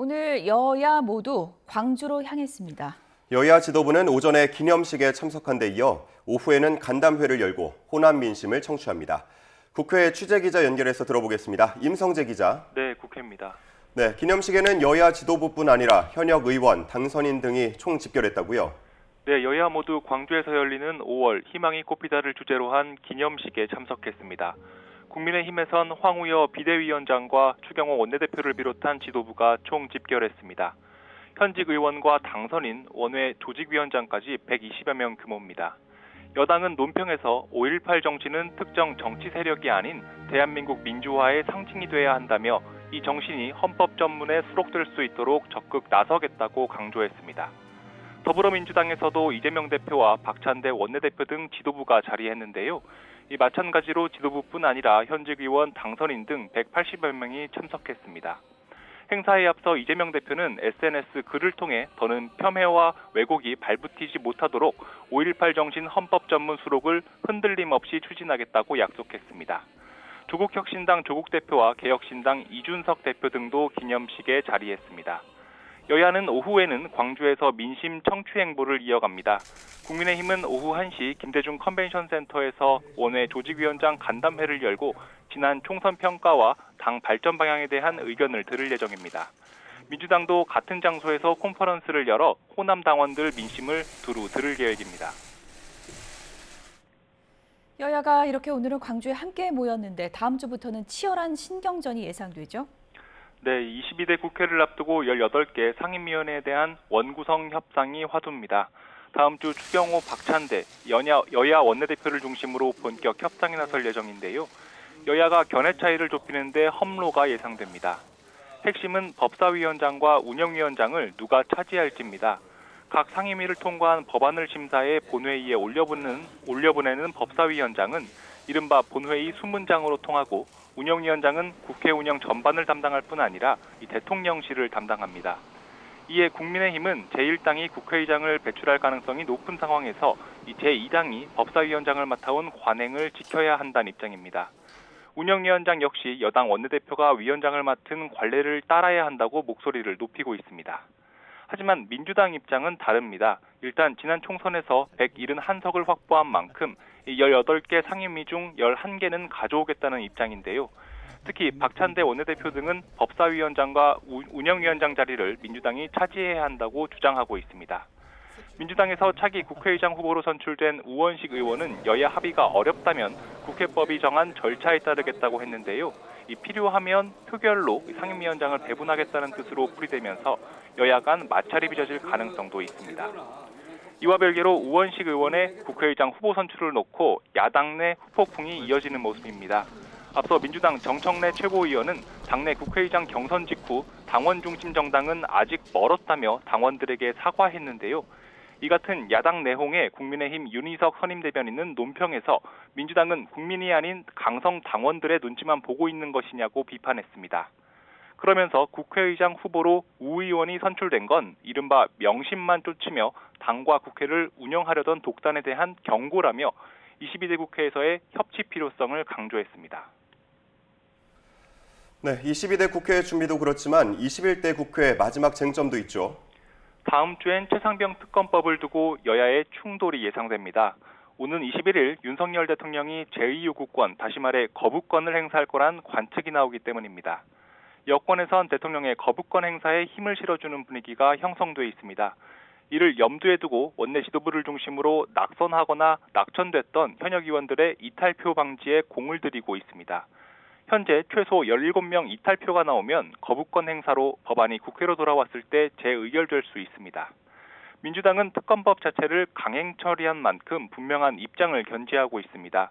오늘 여야 모두 광주로 향했습니다. 여야 지도부는 오전에 기념식에 참석한 데 이어 오후에는 간담회를 열고 호남 민심을 청취합니다. 국회 취재기자 연결해서 들어보겠습니다. 임성재 기자. 네, 국회입니다. 네, 기념식에는 여야 지도부뿐 아니라 현역 의원, 당선인 등이 총 집결했다고요? 네, 여야 모두 광주에서 열리는 5월 희망이 꽃피다를 주제로 한 기념식에 참석했습니다. 국민의힘에선 황우여 비대위원장과 추경호 원내대표를 비롯한 지도부가 총 집결했습니다. 현직 의원과 당선인, 원외 조직위원장까지 120여 명 규모입니다. 여당은 논평에서 5.18 정치는 특정 정치 세력이 아닌 대한민국 민주화의 상징이 돼야 한다며 이 정신이 헌법 전문에 수록될 수 있도록 적극 나서겠다고 강조했습니다. 더불어민주당에서도 이재명 대표와 박찬대 원내대표 등 지도부가 자리했는데요. 이 마찬가지로 지도부뿐 아니라 현직 의원, 당선인 등 180여 명이 참석했습니다. 행사에 앞서 이재명 대표는 SNS 글을 통해 더는 폄훼와 왜곡이 발붙이지 못하도록 5.18 정신 헌법 전문 수록을 흔들림 없이 추진하겠다고 약속했습니다. 조국혁신당 조국 대표와 개혁신당 이준석 대표 등도 기념식에 자리했습니다. 여야는 오후에는 광주에서 민심 청취 행보를 이어갑니다. 국민의힘은 오후 1시 김대중 컨벤션 센터에서 원외 조직위원장 간담회를 열고 지난 총선 평가와 당 발전 방향에 대한 의견을 들을 예정입니다. 민주당도 같은 장소에서 컨퍼런스를 열어 호남 당원들 민심을 두루 들을 계획입니다. 여야가 이렇게 오늘은 광주에 함께 모였는데 다음 주부터는 치열한 신경전이 예상되죠? 네, 22대 국회를 앞두고 18개 상임위원회에 대한 원구성 협상이 화두입니다. 다음 주 추경호, 박찬대, 여야 원내대표를 중심으로 본격 협상에 나설 예정인데요. 여야가 견해 차이를 좁히는 데 험로가 예상됩니다. 핵심은 법사위원장과 운영위원장을 누가 차지할지입니다. 각 상임위를 통과한 법안을 심사해 본회의에 올려보내는 법사위원장은 이른바 본회의 수문장으로 통하고 운영위원장은 국회 운영 전반을 담당할 뿐 아니라 이 대통령실을 담당합니다. 이에 국민의힘은 제1당이 국회의장을 배출할 가능성이 높은 상황에서 이 제2당이 법사위원장을 맡아온 관행을 지켜야 한다는 입장입니다. 운영위원장 역시 여당 원내대표가 위원장을 맡은 관례를 따라야 한다고 목소리를 높이고 있습니다. 하지만 민주당 입장은 다릅니다. 일단 지난 총선에서 171석을 확보한 만큼 18개 상임위 중 11개는 가져오겠다는 입장인데요. 특히 박찬대 원내대표 등은 법사위원장과 운영위원장 자리를 민주당이 차지해야 한다고 주장하고 있습니다. 민주당에서 차기 국회의장 후보로 선출된 우원식 의원은 여야 합의가 어렵다면 국회법이 정한 절차에 따르겠다고 했는데요. 필요하면 표결로 상임위원장을 배분하겠다는 뜻으로 풀이되면서 여야 간 마찰이 빚어질 가능성도 있습니다. 이와 별개로 우원식 의원의 국회의장 후보 선출을 놓고 야당 내 후폭풍이 이어지는 모습입니다. 앞서 민주당 정청래 최고위원은 당내 국회의장 경선 직후 당원 중심 정당은 아직 멀었다며 당원들에게 사과했는데요. 이 같은 야당 내홍에 국민의힘 윤희석 선임대변인은 논평에서 민주당은 국민이 아닌 강성 당원들의 눈치만 보고 있는 것이냐고 비판했습니다. 그러면서 국회의장 후보로 우 의원이 선출된 건 이른바 명심만 쫓으며 당과 국회를 운영하려던 독단에 대한 경고라며 22대 국회에서의 협치 필요성을 강조했습니다. 네, 22대 국회 준비도 그렇지만 21대 국회 마지막 쟁점도 있죠. 다음 주엔 최상병 특검법을 두고 여야의 충돌이 예상됩니다. 오는 21일 윤석열 대통령이 제2요구권, 다시 말해 거부권을 행사할 거란 관측이 나오기 때문입니다. 여권에선 대통령의 거부권 행사에 힘을 실어주는 분위기가 형성돼 있습니다. 이를 염두에 두고 원내 지도부를 중심으로 낙선하거나 낙천됐던 현역 의원들의 이탈표 방지에 공을 들이고 있습니다. 현재 최소 17명 이탈표가 나오면 거부권 행사로 법안이 국회로 돌아왔을 때 재의결될 수 있습니다. 민주당은 특검법 자체를 강행 처리한 만큼 분명한 입장을 견지하고 있습니다.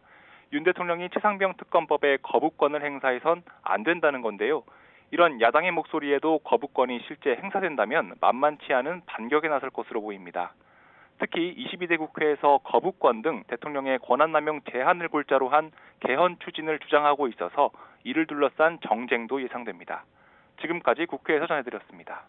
윤 대통령이 최상병 특검법에 거부권을 행사해선 안 된다는 건데요. 이런 야당의 목소리에도 거부권이 실제 행사된다면 만만치 않은 반격에 나설 것으로 보입니다. 특히 22대 국회에서 거부권 등 대통령의 권한남용 제한을 골자로 한 개헌 추진을 주장하고 있어서 이를 둘러싼 정쟁도 예상됩니다. 지금까지 국회에서 전해드렸습니다.